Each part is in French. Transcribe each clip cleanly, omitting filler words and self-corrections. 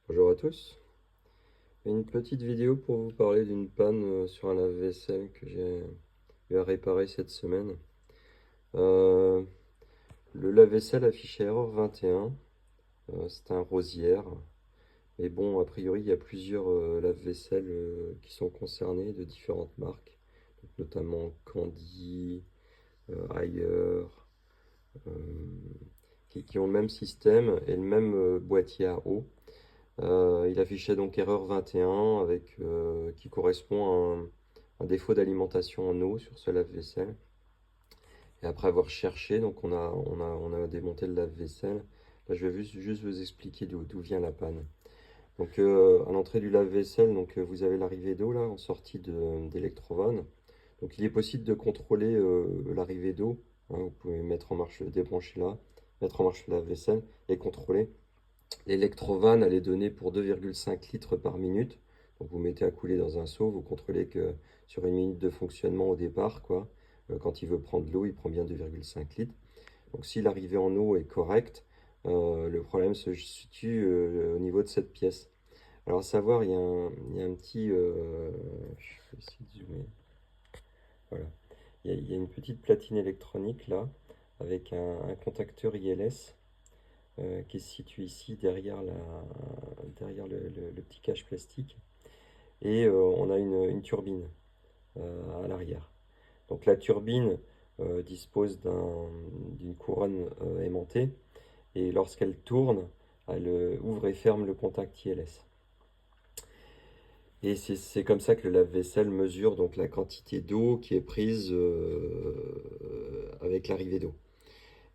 Bonjour à tous. Une petite vidéo pour vous parler d'une panne sur un lave-vaisselle que j'ai eu à réparer cette semaine. Euh, le lave-vaisselle affichait erreur 21. C'est un Rosière. Mais bon, a priori, il y a plusieurs lave-vaisselle qui sont concernés de différentes marques, donc notamment Candy, Haier, euh, qui ont le même système et le même boîtier à eau. Il affichait donc erreur 21 qui correspond à un défaut d'alimentation en eau sur ce lave-vaisselle. Et après avoir cherché, donc on a démonté le lave-vaisselle. Là, je vais juste vous expliquer d'où vient la panne. Donc à l'entrée du lave-vaisselle, vous avez l'arrivée d'eau là en sortie d'Electrovan. Donc il est possible de contrôler l'arrivée d'eau. Vous pouvez mettre en marche, débrancher là, mettre en marche le lave-vaisselle et contrôler. L'électrovanne, elle est donnée pour 2,5 litres par minute. Donc vous mettez à couler dans un seau, vous contrôlez que sur une minute de fonctionnement au départ, quoi, quand il veut prendre l'eau, il prend bien 2,5 litres. Donc si l'arrivée en eau est correcte, le problème se situe au niveau de cette pièce. Alors à savoir, il y a un petit... je vais essayer de zoomer. Voilà. Il y a une petite platine électronique là, avec un contacteur ILS qui est situé ici derrière le petit cache plastique. Et on a une turbine à l'arrière. Donc la turbine dispose d'une couronne aimantée et lorsqu'elle tourne, elle ouvre et ferme le contact ILS. Et c'est comme ça que le lave-vaisselle mesure donc la quantité d'eau qui est prise avec l'arrivée d'eau.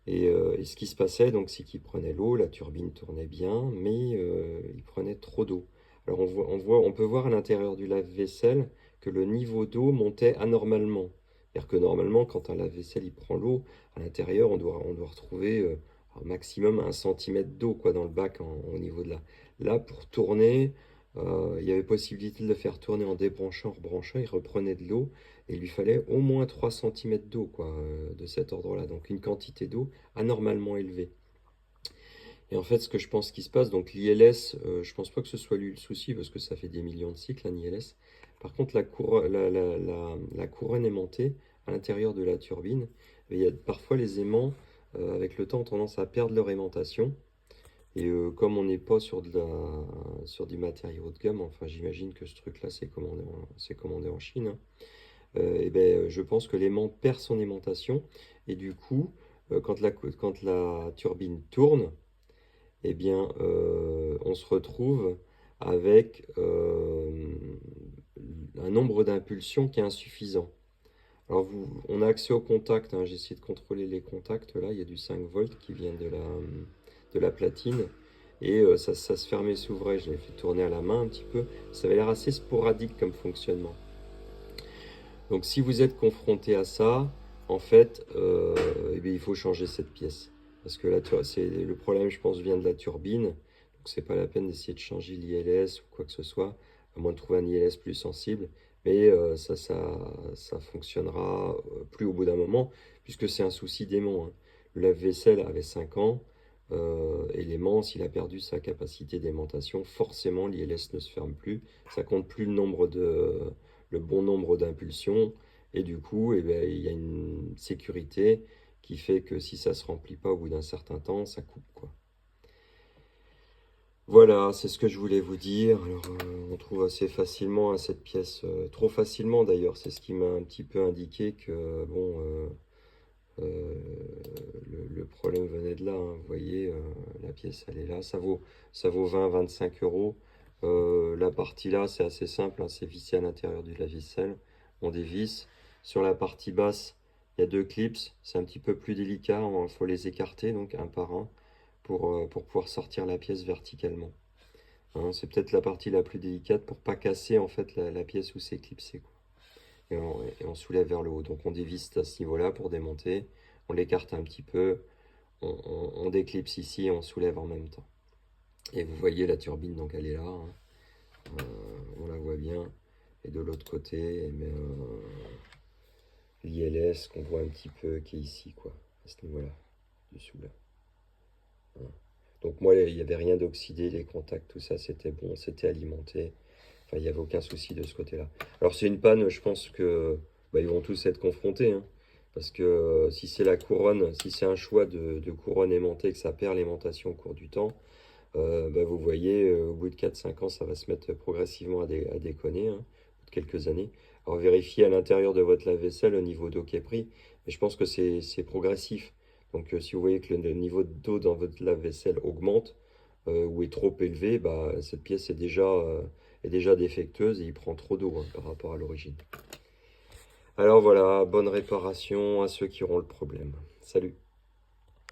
Et ce qui se passait, donc, c'est qu'il prenait l'eau, la turbine tournait bien, mais il prenait trop d'eau. Alors on peut voir à l'intérieur du lave-vaisselle que le niveau d'eau montait anormalement. C'est-à-dire que normalement, quand un lave-vaisselle il prend l'eau, à l'intérieur, on doit retrouver un maximum 1 centimètre d'eau quoi, dans le bac au niveau de là. Là, pour tourner, il y avait possibilité de le faire tourner en débranchant, rebranchant, il reprenait de l'eau. Et il lui fallait au moins 3 centimètres d'eau, quoi, de cet ordre-là. Donc une quantité d'eau anormalement élevée. Et en fait, ce que je pense qui se passe, donc l'ILS, je pense pas que ce soit lui le souci, parce que ça fait des millions de cycles, un ILS. Par contre, la couronne aimantée à l'intérieur de la turbine, il y a parfois les aimants, avec le temps, ont tendance à perdre leur aimantation. Et comme on n'est pas sur du matériau haut de gamme, enfin j'imagine que ce truc-là c'est commandé en Chine, hein. Et ben, je pense que l'aimant perd son aimantation et du coup, quand la turbine tourne, eh bien, on se retrouve avec un nombre d'impulsions qui est insuffisant. Alors, on a accès au contact, hein, j'ai essayé de contrôler les contacts, là, il y a du 5 volts qui vient de la platine, et ça se fermait et s'ouvrait, je l'ai fait tourner à la main un petit peu, ça avait l'air assez sporadique comme fonctionnement. Donc si vous êtes confronté à ça, en fait, eh bien, il faut changer cette pièce. Parce que là, le problème, je pense, vient de la turbine. Donc c'est pas la peine d'essayer de changer l'ILS ou quoi que ce soit, à moins de trouver un ILS plus sensible. Mais ça fonctionnera plus au bout d'un moment, puisque c'est un souci d'aimant, hein. Le lave-vaisselle avait 5 ans, et l'aimant, s'il a perdu sa capacité d'aimantation, forcément l'ILS ne se ferme plus. Ça compte plus le bon nombre d'impulsions. Et du coup, eh ben, il y a une sécurité qui fait que si ça ne se remplit pas au bout d'un certain temps, ça coupe, quoi. Voilà, c'est ce que je voulais vous dire. Alors, on trouve assez facilement hein, cette pièce, trop facilement d'ailleurs. C'est ce qui m'a un petit peu indiqué que bon, euh, le problème venait de là, hein. Vous voyez, la pièce, elle est là. Ça vaut 20-25 euros. La partie là, c'est assez simple, hein, c'est vissé à l'intérieur du lave-vaisselle. On dévisse. Sur la partie basse, il y a deux clips. C'est un petit peu plus délicat. Il faut les écarter, donc un par un, pour pouvoir sortir la pièce verticalement. Hein, c'est peut-être la partie la plus délicate pour pas casser en fait la pièce où c'est clipsé, quoi. Et on soulève vers le haut. Donc on dévisse à ce niveau-là pour démonter. On l'écarte un petit peu. On déclipse ici et on soulève en même temps. Et vous voyez la turbine, donc elle est là, hein. On la voit bien. Et de l'autre côté, eh bien, l'ILS qu'on voit un petit peu qui est ici, quoi, à ce niveau-là, dessous là. Hein. Donc moi, il n'y avait rien d'oxydé, les contacts, tout ça, c'était bon, c'était alimenté. Enfin, il n'y avait aucun souci de ce côté-là. Alors c'est une panne, je pense que bah, ils vont tous être confrontés, hein. Parce que si c'est la couronne, si c'est un choix de couronne aimantée, que ça perd l'aimantation au cours du temps, bah, vous voyez, au bout de 4 5 ans, ça va se mettre progressivement à déconner, hein, au bout de quelques années. Alors vérifiez à l'intérieur de votre lave-vaisselle au niveau d'eau qui est pris, mais je pense que c'est progressif. Donc si vous voyez que le niveau d'eau dans votre lave-vaisselle augmente ou est trop élevé, bah, cette pièce est déjà défectueuse et il prend trop d'eau, hein, par rapport à l'origine. Alors voilà, bonne réparation à ceux qui auront le problème. Salut!